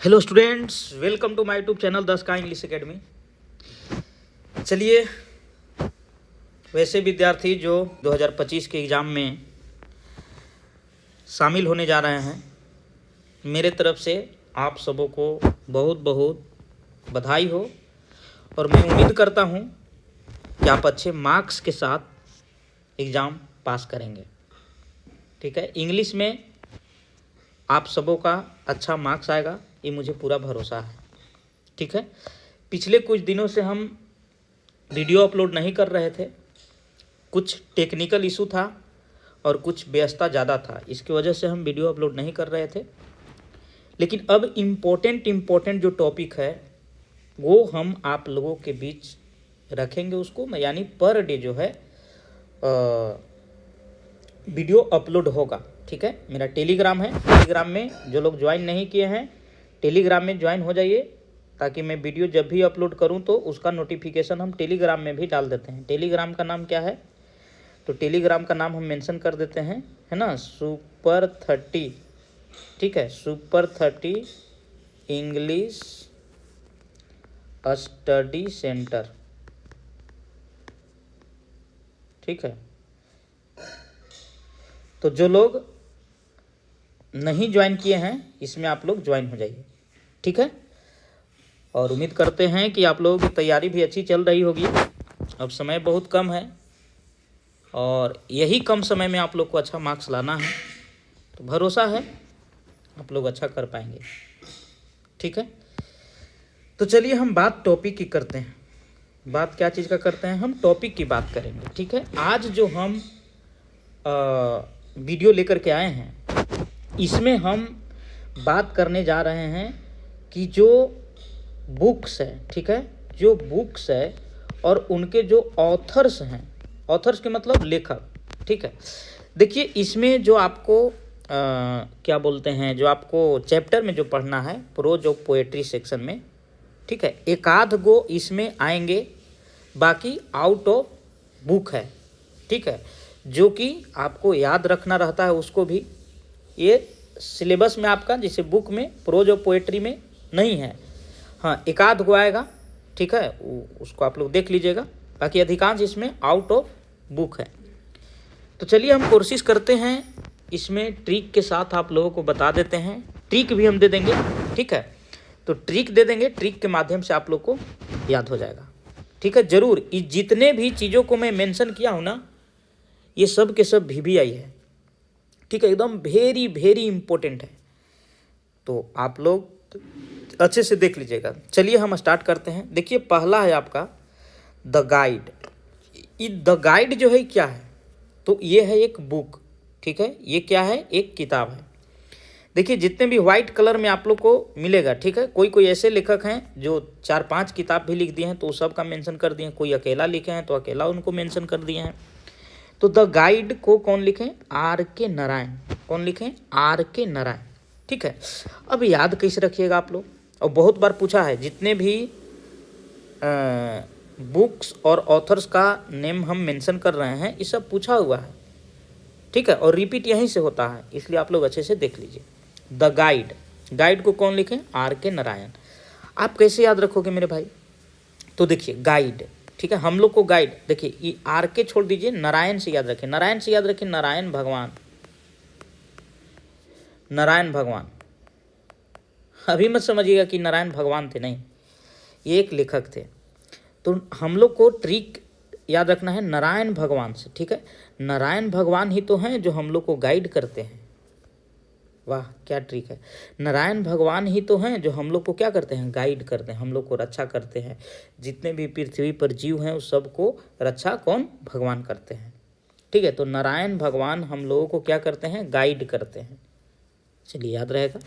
Hello students, welcome to my YouTube channel 10 का English academy. चलिए, वैसे विद्यार्थी जो 2025 के एग्ज़ाम में शामिल होने जा रहे हैं, मेरे तरफ से आप सबों को बहुत बहुत बधाई हो और मैं उम्मीद करता हूं कि आप अच्छे मार्क्स के साथ एग्ज़ाम पास करेंगे। ठीक है, इंग्लिश में आप सबों का अच्छा मार्क्स आएगा, ये मुझे पूरा भरोसा है। ठीक है, पिछले कुछ दिनों से हम वीडियो अपलोड नहीं कर रहे थे, कुछ टेक्निकल इशू था और कुछ व्यस्तता ज़्यादा था, इसकी वजह से हम वीडियो अपलोड नहीं कर रहे थे। लेकिन अब इम्पोर्टेंट जो टॉपिक है वो हम आप लोगों के बीच रखेंगे उसको, यानी पर डे जो है वीडियो अपलोड होगा। ठीक है, मेरा टेलीग्राम है, टेलीग्राम में जो लोग ज्वाइन नहीं किए हैं टेलीग्राम में ज्वाइन हो जाइए, ताकि मैं वीडियो जब भी अपलोड करूं तो उसका नोटिफिकेशन हम टेलीग्राम में भी डाल देते हैं। टेलीग्राम का नाम क्या है, तो टेलीग्राम का नाम हम मेंशन कर देते हैं, है ना, सुपर 30। ठीक है, सुपर 30 इंग्लिश स्टडी सेंटर। ठीक है, तो जो लोग नहीं ज्वाइन किए हैं इसमें आप लोग ज्वाइन हो जाइए। ठीक है, और उम्मीद करते हैं कि आप लोगों की तैयारी भी अच्छी चल रही होगी। अब समय बहुत कम है और यही कम समय में आप लोग को अच्छा मार्क्स लाना है, तो भरोसा है आप लोग अच्छा कर पाएंगे। ठीक है, तो चलिए हम बात टॉपिक की करते हैं। बात क्या चीज़ का करते हैं, हम टॉपिक की बात करेंगे। ठीक है, आज जो हम वीडियो लेकर के आए हैं इसमें हम बात करने जा रहे हैं कि जो बुक्स है, ठीक है, जो बुक्स है और उनके जो ऑथर्स हैं, ऑथर्स के मतलब लेखक। ठीक है, देखिए इसमें जो आपको क्या बोलते हैं, जो आपको चैप्टर में जो पढ़ना है प्रोज और पोएट्री सेक्शन में, ठीक है, एक आध गो इसमें आएंगे, बाकी आउट ऑफ बुक है। ठीक है, जो कि आपको याद रखना रहता है उसको भी, ये सिलेबस में आपका जैसे बुक में प्रोज और पोएट्री में नहीं है। हाँ, एक आध गो आएगा, ठीक है, उसको आप लोग देख लीजिएगा, बाकी अधिकांश इसमें आउट ऑफ बुक है। तो चलिए हम कोशिश करते हैं, इसमें ट्रिक के साथ आप लोगों को बता देते हैं, ट्रिक भी हम दे देंगे। ठीक है, तो ट्रिक दे देंगे, ट्रिक के माध्यम से आप लोग को याद हो जाएगा। ठीक है, ज़रूर जितने भी चीज़ों को मैं मेंशन किया हूँ ना, ये सब के सब VVI है। ठीक है, एकदम वेरी इंपॉर्टेंट है, तो आप लोग अच्छे से देख लीजिएगा। चलिए हम स्टार्ट करते हैं। देखिए पहला है आपका द गाइड। ये द गाइड जो है क्या है, तो ये है एक बुक। ठीक है, ये क्या है, एक किताब है। देखिए जितने भी वाइट कलर में आप लोग को मिलेगा, ठीक है, कोई ऐसे लेखक हैं जो 4-5 किताब भी लिख दिए हैं तो सब का मेंशन कर दिए हैं, कोई अकेला लिखे हैं तो अकेला उनको मेंशन कर दिए हैं। तो द गाइड को कौन लिखें, R.K. नारायण। कौन लिखें, R.K. नारायण। ठीक है, अब याद कैसे रखिएगा आप लोग, और बहुत बार पूछा है, जितने भी बुक्स और ऑथर्स का नेम हम मेंशन कर रहे हैं ये सब पूछा हुआ है। ठीक है, और रिपीट यहीं से होता है, इसलिए आप लोग अच्छे से देख लीजिए। द गाइड, गाइड को कौन लिखें, R.K. नारायण। आप कैसे याद रखोगे मेरे भाई, तो देखिए गाइड, ठीक है, हम लोग को गाइड, देखिए ये R.K. छोड़ दीजिए, नारायण से याद रखें, नारायण से याद रखें, नारायण भगवान, नारायण भगवान। अभी मत समझिएगा कि नारायण भगवान थे, नहीं, ये एक लेखक थे। तो हम लोग को ट्रिक याद रखना है नारायण भगवान से। ठीक है, नारायण भगवान ही तो हैं जो हम लोग को गाइड करते हैं। वाह क्या ट्रिक है, नारायण भगवान ही तो हैं जो हम लोग को क्या करते हैं, गाइड करते हैं, हम लोग को रक्षा करते हैं। जितने भी पृथ्वी पर जीव हैं उस सबको रक्षा कौन, भगवान करते हैं। ठीक है, तो नारायण भगवान हम लोगों को क्या करते हैं, गाइड करते हैं। चलिए याद रहेगा।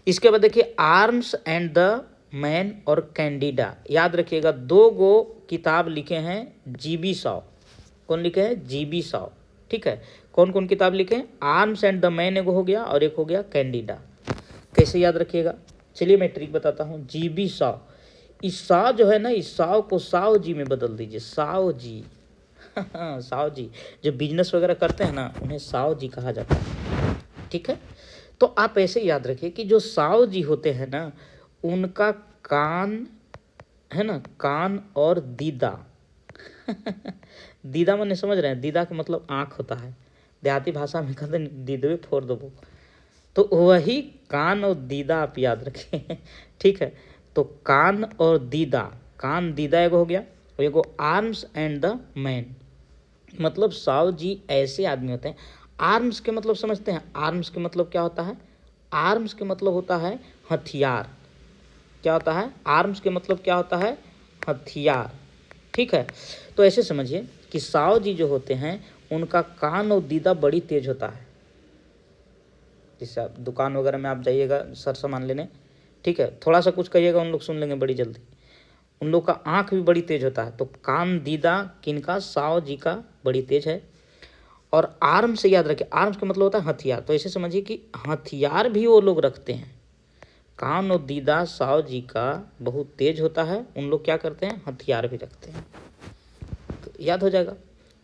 इसके बाद देखिए आर्म्स एंड द मैन और कैंडिडा, याद रखिएगा, 2 गो किताब लिखे हैं GB शाह। कौन लिखे हैं, GB शाह। ठीक है, कौन कौन किताब लिखे, आर्म्स एंड द मैन एगो हो गया और एक हो गया कैंडिडा। कैसे याद रखिएगा, चलिए मैं ट्रिक बताता हूँ। GB शाह, इस शाह जो है ना, इस शाह को साव जी में बदल दीजिए, साव जी। साव जी जो बिजनेस वगैरह करते हैं ना, उन्हें साव जी कहा जाता है। ठीक है, तो आप ऐसे याद रखिए कि जो साव जी होते हैं ना, उनका कान है ना, कान और दीदा दीदा मैंने समझ रहे हैं, दीदा का मतलब आँख होता है, देहाती भाषा में कहते हैं दीदवे फोड़ दो, तो वही कान और दीदा आप याद रखें ठीक है। तो कान और दीदा, कान दीदा एगो हो गया, और एगो आर्म्स एंड द मैन, मतलब साव जी ऐसे आदमी होते हैं। आर्म्स के मतलब समझते हैं, आर्म्स के मतलब क्या होता है? आर्म्स के मतलब होता है हथियार। क्या होता है? आर्म्स के मतलब क्या होता है? हथियार। ठीक है, तो ऐसे समझिए कि साव जी जो होते हैं उनका कान और दीदा बड़ी तेज होता है। जैसे आप दुकान वगैरह में आप जाइएगा सर सामान लेने, ठीक है, थोड़ा सा कुछ कहिएगा उन लोग सुन लेंगे बड़ी जल्दी। उन लोग का आँख भी बड़ी तेज होता है। तो कान दीदा किनका? साव जी का बड़ी तेज है। और आर्म से याद रखिए, आर्म्स का मतलब होता है हथियार। तो ऐसे समझिए कि हथियार भी वो लोग रखते हैं। कान और दीदा साव जी का बहुत तेज होता है, उन लोग क्या करते हैं? हथियार भी रखते हैं। तो याद हो जाएगा।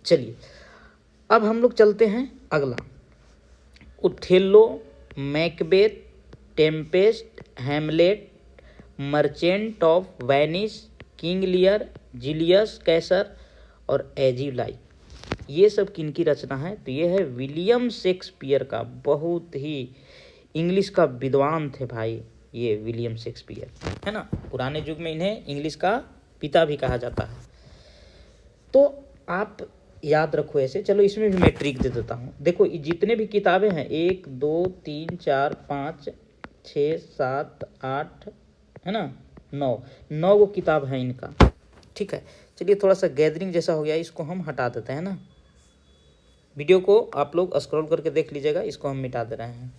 चलिए अब हम लोग चलते हैं अगला। Othello, Macbeth, Tempest, Hamlet, Merchant of Venice, King Lear, Julius Caesar और एजिलाई, ये सब किनकी रचना है? तो ये है विलियम शेक्सपियर का। बहुत ही इंग्लिश का विद्वान थे भाई ये विलियम शेक्सपियर, है ना। पुराने युग में इन्हें इंग्लिश का पिता भी कहा जाता है। तो आप याद रखो ऐसे। चलो इसमें भी मैं ट्रिक दे देता हूँ। देखो ये जितने भी किताबें हैं, 1 2 3 4 5 6 7 8 है ना, 9 गो किताब है इनका। ठीक है, चलिए थोड़ा सा गैदरिंग जैसा हो गया, इसको हम हटा देते हैं ना। वीडियो को आप लोग स्क्रॉल करके देख लीजिएगा, इसको हम मिटा दे रहे हैं।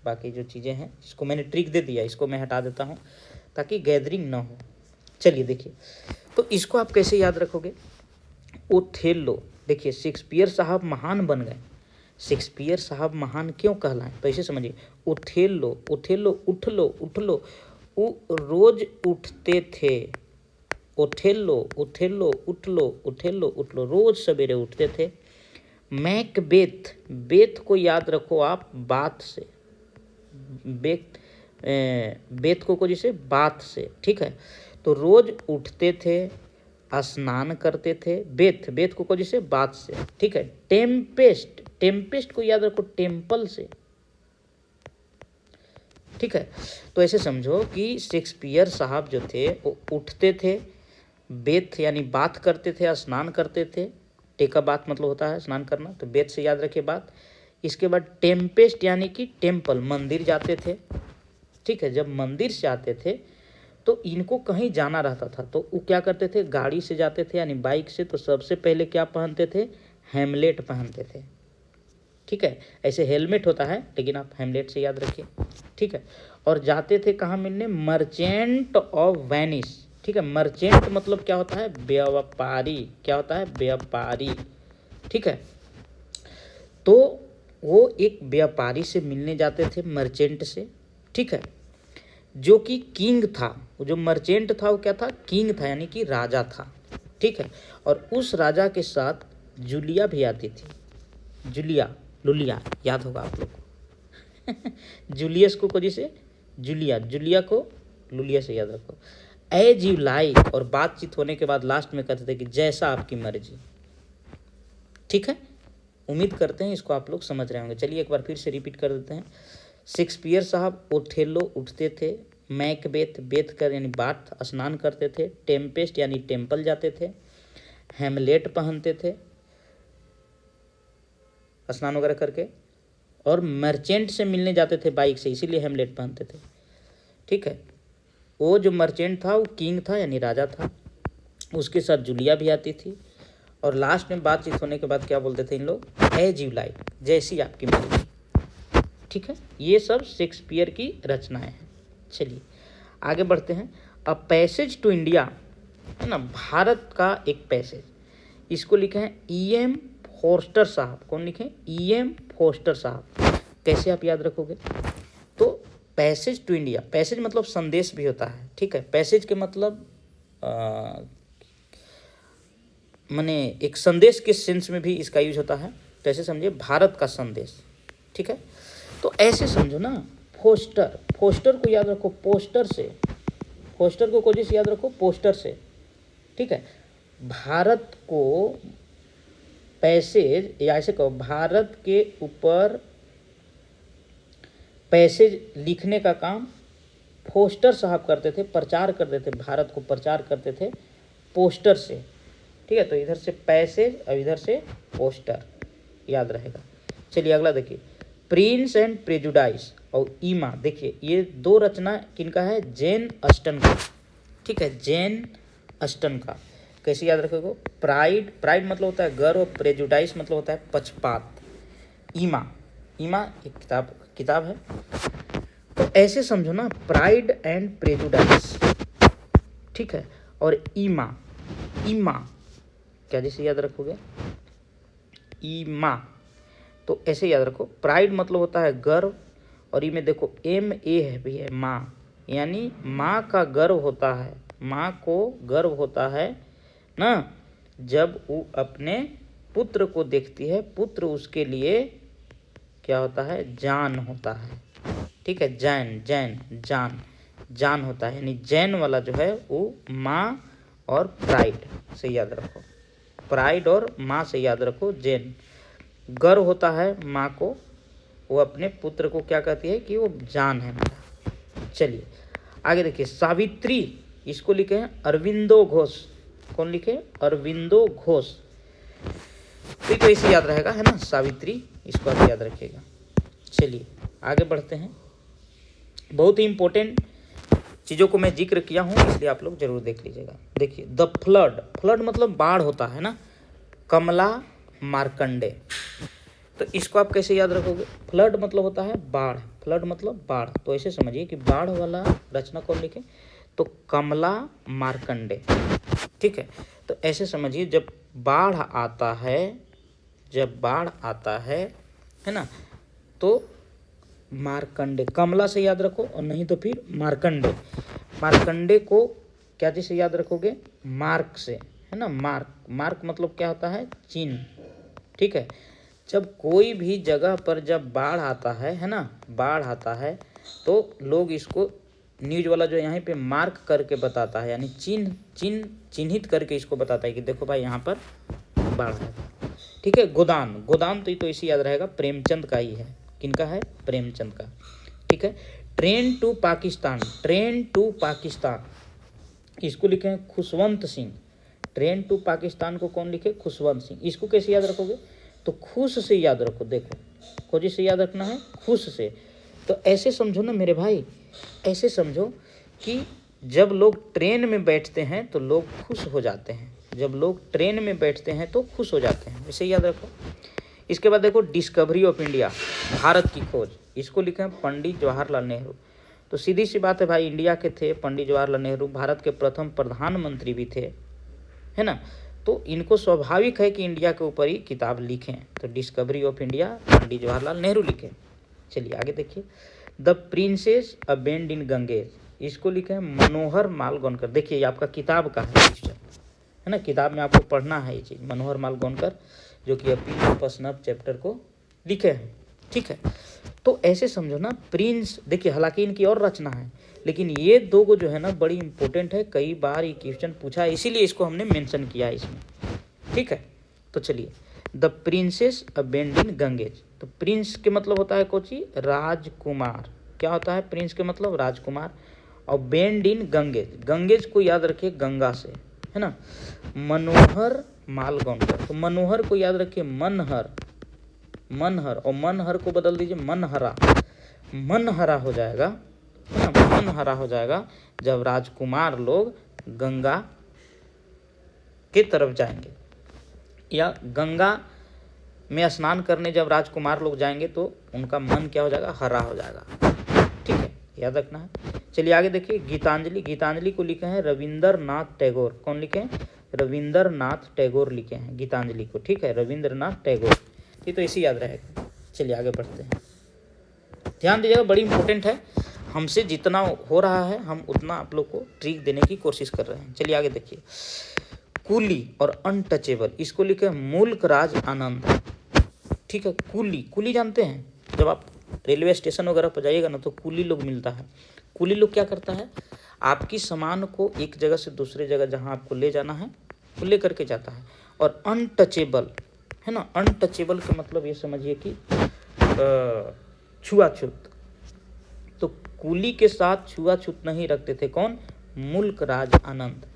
बाकी जो चीज़ें हैं इसको मैंने ट्रिक दे दिया, इसको मैं हटा देता हूँ ताकि गैदरिंग ना हो। चलिए देखिए, तो इसको आप कैसे याद रखोगे? ओथेलो, देखिए शेक्सपियर साहब महान बन गए। शेक्सपियर साहब महान क्यों कहलाएं? तो ऐसे समझिए, ओथेलो, ओथेलो उठ लो उठ लो, वो रोज उठते थे। ओथेलो, ओथेलो उठ लो, ओथेलो उठ लो, रोज सवेरे उठते थे। मैकबेथ, बेथ को याद रखो आप बात से, बेथ बेथ को जैसे बात से, ठीक है। तो रोज उठते थे, स्नान करते थे। बेथ, बेथ को जैसे बात से, ठीक है। टेम्पेस्ट, टेम्पेस्ट को याद रखो टेम्पल से, ठीक है। तो ऐसे समझो कि शेक्सपियर साहब जो थे वो उठते थे, बेथ यानी बात करते थे, स्नान करते थे। टेका बात मतलब होता है स्नान करना, तो बेथ से याद रखिए बात। इसके बाद टेम्पेस्ट यानी कि टेम्पल, मंदिर जाते थे, ठीक है। जब मंदिर से आते थे तो इनको कहीं जाना रहता था, तो वो क्या करते थे? गाड़ी से जाते थे यानी बाइक से। तो सबसे पहले क्या पहनते थे? हेमलेट पहनते थे, ठीक है। ऐसे हेलमेट होता है लेकिन आप हेमलेट से याद रखिए, ठीक है। और जाते थे कहाँ मिलने? मर्चेंट ऑफ वेनिस, ठीक है। मर्चेंट मतलब क्या होता है? व्यापारी। क्या होता है? व्यापारी, ठीक है। तो वो एक व्यापारी से मिलने जाते थे, मर्चेंट से, ठीक है, जो कि किंग था। वो जो मर्चेंट था वो क्या था? किंग था, यानी कि राजा था, ठीक है। और उस राजा के साथ जूलिया भी आती थी। जूलिया, लुलिया याद होगा आप लोग को जूलियस को जैसे जूलिया, जूलिया को लुलिया से याद रखो। एज यू लाइक, और बातचीत होने के बाद लास्ट में कहते थे कि जैसा आपकी मर्जी, ठीक है। उम्मीद करते हैं इसको आप लोग समझ रहे होंगे। चलिए एक बार फिर से रिपीट कर देते हैं। शेक्सपियर साहब ओथेलो उठते थे, मैकबेथ बेथ कर यानी बात स्नान करते थे, टेम्पेस्ट यानी टेम्पल जाते थे, हेमलेट पहनते थे स्नान वगैरह करके, और मर्चेंट से मिलने जाते थे बाइक से, इसीलिए हेमलेट पहनते थे, ठीक है। वो जो मर्चेंट था वो किंग था यानी राजा था, उसके साथ जूलिया भी आती थी। और लास्ट में बातचीत होने के बाद क्या बोलते थे इन लोग? एज यू लाइक, जैसी आपकी मर्जी, ठीक है। ये सब शेक्सपियर की रचनाएं हैं। चलिए आगे बढ़ते हैं। अ पैसेज टू इंडिया, है ना, भारत का एक पैसेज, इसको लिखे हैं E.M. फोस्टर साहब। कौन लिखे? E.M. फोस्टर साहब। कैसे आप याद रखोगे? तो पैसेज टू इंडिया, पैसेज मतलब संदेश भी होता है, ठीक है। पैसेज के मतलब माने एक संदेश के सेंस में भी इसका यूज होता है। तो ऐसे समझिए भारत का संदेश, ठीक है। तो ऐसे समझो ना, फोस्टर, फोस्टर को याद रखो पोस्टर से, फोस्टर को कोजिस याद रखो पोस्टर से, ठीक है। भारत को पैसेज, या ऐसे कहो भारत के ऊपर पैसेज लिखने का काम फोस्टर साहब करते थे, प्रचार करते थे, भारत को प्रचार करते थे पोस्टर से, ठीक है। तो इधर से पैसेज और इधर से पोस्टर, याद रहेगा। चलिए अगला देखिए, प्रिंस एंड प्रेजुडाइस और ईमा। देखिए ये दो रचना किनका है, जेन ऑस्टन का, ठीक है, जेन ऑस्टन का। कैसे याद रखोगे, प्राइड, प्राइड मतलब होता है गर्व, प्रेजुडाइस मतलब होता है पक्षपात। ईमा, ईमा एक किताब है। तो ऐसे समझो ना, प्राइड एंड प्रेजुडाइस, ठीक है, और ईमा, ईमा क्या जैसे याद रखोगे, ईमा, तो ऐसे याद रखो, प्राइड मतलब होता है गर्व, और ई में देखो एम ए है भी है, माँ, यानी माँ का गर्व होता है, माँ को गर्व होता है ना, जब वो अपने पुत्र को देखती है, पुत्र उसके लिए क्या होता है, जान होता है, ठीक है, जैन, जैन, जान, जान होता है, यानी जैन वाला जो है वो माँ और प्राइड से याद रखो, प्राइड और माँ से याद रखो, जैन। गर्व होता है माँ को, वो अपने पुत्र को क्या कहती है कि वो जान है मेरा। चलिए आगे देखिए, सावित्री, इसको लिखे हैं अरविंदो घोष। कौन लिखे, अरविंदो घोष। तो इसे याद रहेगा, है ना, सावित्री, इसको आप याद रखिएगा। चलिए आगे बढ़ते हैं, बहुत ही इंपॉर्टेंट चीज़ों को मैं जिक्र किया हूँ, इसलिए आप लोग जरूर देख लीजिएगा। देखिए द फ्लड, फ्लड मतलब बाढ़ होता है ना, कमला मार्कंडे। तो इसको आप कैसे याद रखोगे, फ्लड मतलब होता है बाढ़, फ्लड मतलब बाढ़, तो ऐसे समझिए कि बाढ़ वाला रचना कौन लिखे, तो कमला मार्कंडे, ठीक है। तो ऐसे समझिए जब बाढ़ आता है, जब बाढ़ आता है ना, तो मार्कंडे, कमला से याद रखो, और नहीं तो फिर मार्कंडे, मार्कंडे को क्या चीज़ से याद रखोगे, मार्क से, है ना, मार्क, मार्क मतलब क्या होता है, चिन्ह, ठीक है। जब कोई भी जगह पर जब बाढ़ आता है ना, बाढ़ आता है, तो लोग इसको न्यूज वाला जो यहाँ पे मार्क करके बताता है, यानी चिन्हित करके इसको बताता है कि देखो भाई यहाँ पर बाढ़ है, ठीक है। गोदान, गोदान तो इसे याद रहेगा, प्रेमचंद का ही है, किनका है, प्रेमचंद का, ठीक है। Train to Pakistan, train to Pakistan, इसको लिखे हैं खुशवंत सिंह। ट्रेन टू पाकिस्तान को कौन लिखे, खुशवंत सिंह। इसको कैसे याद रखोगे, तो खुश से याद रखो, देखो खोजी से याद रखना है, खुश से। तो ऐसे समझो ना मेरे भाई, ऐसे समझो कि जब लोग ट्रेन में बैठते हैं तो लोग खुश हो जाते हैं, जब लोग ट्रेन में बैठते हैं तो खुश हो जाते हैं, इसे याद रखो। इसके बाद देखो डिस्कवरी ऑफ इंडिया, भारत की खोज, इसको लिखे हैं पंडित जवाहरलाल नेहरू। तो सीधी सी बात है भाई, इंडिया के थे पंडित जवाहरलाल नेहरू, भारत के प्रथम प्रधानमंत्री भी थे, है ना, तो इनको स्वाभाविक है कि इंडिया के ऊपर ही किताब लिखें, तो discovery of India Pandit Jawaharlal Nehru लिखे। चलिए आगे देखिए, द प्रिंसेस अबेंड इन गंगेज, इसको लिखे हैं मनोहर माल गोनकर। देखिए ये आपका किताब का है ना, किताब में आपको पढ़ना है ये चीज़, मनोहर माल गोनकर जो कि अपील पसनब चैप्टर को लिखे हैं, ठीक है। तो ऐसे समझो ना, प्रिंस, देखिए हालांकि इनकी और रचना है, लेकिन ये दो को जो है ना बड़ी इंपॉर्टेंट है, कई बार ये क्वेश्चन पूछा है, इसीलिए इसको हमने मेंशन किया है इसमें, ठीक है। तो चलिए, द प्रिंसेस अबेंड इन गंगेज, तो प्रिंस के मतलब होता है कोची, राजकुमार, क्या होता है प्रिंस के मतलब, राजकुमार, और बेंड इन गंगेज, गंगेज को याद रखिए गंगा से, है ना। मनोहर माल गोनकर, तो मनोहर को याद रखिए मनहर, मनहर, और मनहर को बदल दीजिए मनहरा, मनहरा हो जाएगा, है ना, मनहरा हो जाएगा जब राजकुमार लोग गंगा के तरफ जाएंगे, या गंगा में स्नान करने जब राजकुमार लोग जाएंगे तो उनका मन क्या हो जाएगा, हरा हो जाएगा, ठीक है, याद रखना है। चलिए आगे देखिए, गीतांजलि, गीतांजलि को लिखे हैं रविंद्रनाथ टैगोर। कौन लिखे हैं, रविंद्रनाथ टैगोर लिखे हैं गीतांजलि को, ठीक है, रविंद्रनाथ टैगोर, ये तो इसी याद रहेगा। चलिए आगे बढ़ते हैं, ध्यान दीजिएगा, बड़ी इंपॉर्टेंट है, हमसे जितना हो रहा है हम उतना आप लोग को ट्रिक देने की कोशिश कर रहे हैं। चलिए आगे देखिए, कुली और अनटचेबल, इसको लिखे मुल्क राज आनंद, ठीक है। कुली, कुली जानते हैं, जब आप रेलवे स्टेशन वगैरह पर जाइएगा ना तो कूली लोग मिलता है। कूली लोग क्या करता है, आपकी सामान को एक जगह से दूसरे जगह जहाँ आपको ले जाना है वो ले करके जाता है। और अनटचेबल है ना, अनटचेबल का मतलब ये समझिए कि छुआछूत। तो कूली के साथ छुआछूत नहीं रखते थे कौन, मुल्क राज आनंद।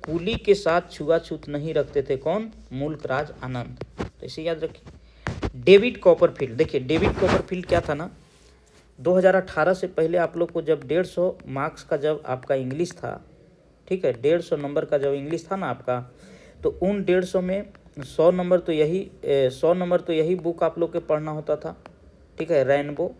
कूली के साथ छुआछूत नहीं रखते थे कौन, मुल्क राज आनंद। तो इसे याद रखिए। डेविड कॉपरफील्ड, देखिए डेविड कॉपरफील्ड क्या था ना, 2018 से पहले आप लोग को जब 150 मार्क्स का जब आपका इंग्लिश था, ठीक है, 150 नंबर का जब इंग्लिश था ना आपका, तो उन 150 में 100 नंबर तो यही बुक आप लोग के पढ़ना होता था, ठीक है, रेनबो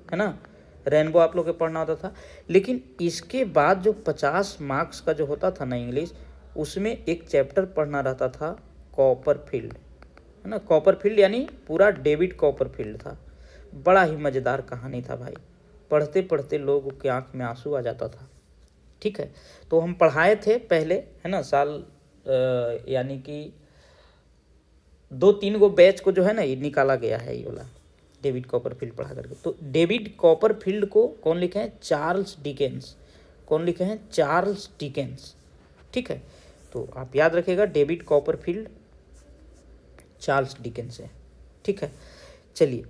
है ना, रेनबो आप लोग के पढ़ना होता था। लेकिन इसके बाद जो 50 मार्क्स का जो होता था ना इंग्लिश, उसमें एक चैप्टर पढ़ना रहता था कॉपरफील्ड, है ना, कॉपरफील्ड यानी पूरा डेविड कॉपरफील्ड था। बड़ा ही मज़ेदार कहानी था भाई, पढ़ते पढ़ते लोगों के आंख में आंसू आ जाता था, ठीक है। तो हम पढ़ाए थे पहले, है ना, साल यानी कि 2-3 गो बैच को जो है ना ये निकाला गया है, ये वाला डेविड कॉपरफील्ड पढ़ा करके। तो डेविड कॉपरफील्ड को कौन लिखे हैं, चार्ल्स डिकेंस। कौन लिखे हैं, चार्ल्स डिकेंस, ठीक है। तो आप याद रखिएगा डेविड कॉपरफील्ड चार्ल्स डिकेंस है, ठीक है। चलिए,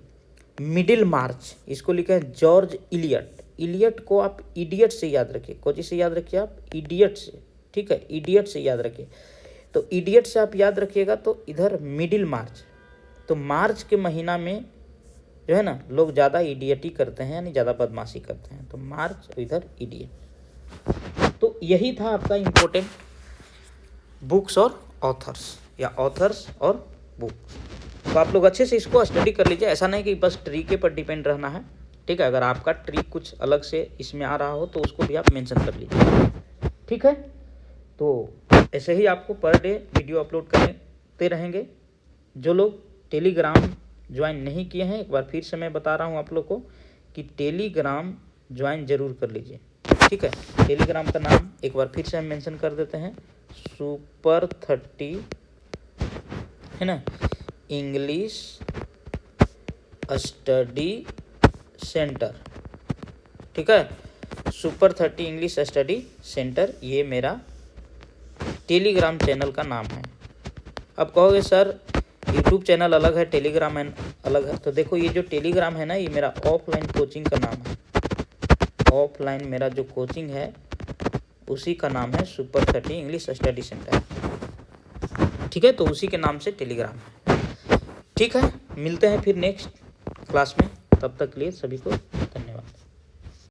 मिडिल मार्च, इसको लिखे हैं जॉर्ज इलियट। इलियट को आप इडियट से याद रखिए, कौन से याद रखिए आप, इडियट से, ठीक है, इडियट से याद रखिए। तो इडियट से आप याद रखिएगा तो इधर मिडिल मार्च, तो मार्च के महीना में जो है ना लोग ज़्यादा इडियटी करते हैं, यानी ज़्यादा बदमाशी करते हैं, तो मार्च, इधर इडियट। तो यही था आपका इम्पोर्टेंट बुक्स और ऑथर्स, या ऑथर्स और बुक्स। तो आप लोग अच्छे से इसको स्टडी कर लीजिए, ऐसा नहीं कि बस ट्री पर डिपेंड रहना है, ठीक है। अगर आपका ट्री कुछ अलग से इसमें आ रहा हो तो उसको भी आप मेंशन कर लीजिए, ठीक है। तो ऐसे ही आपको पर डे वीडियो अपलोड करते रहेंगे। जो लोग टेलीग्राम ज्वाइन नहीं किए हैं, एक बार फिर से मैं बता रहा हूँ आप लोग को कि टेलीग्राम ज्वाइन जरूर कर लीजिए, ठीक है। टेलीग्राम का नाम एक बार फिर से हम मेंशन कर देते हैं, सुपर 30 है ना, इंग्लिश स्टडी सेंटर, ठीक है, सुपर 30 इंग्लिश स्टडी सेंटर, ये मेरा टेलीग्राम चैनल का नाम है। अब कहोगे सर यूट्यूब चैनल अलग है, टेलीग्राम अलग है, तो देखो ये जो टेलीग्राम है ना, ये मेरा ऑफलाइन कोचिंग का नाम है। ऑफलाइन मेरा जो कोचिंग है उसी का नाम है सुपर 30 इंग्लिश स्टडी सेंटर, ठीक है। तो उसी के नाम से टेलीग्राम है, ठीक है। मिलते हैं फिर नेक्स्ट क्लास में, तब तक के लिए सभी को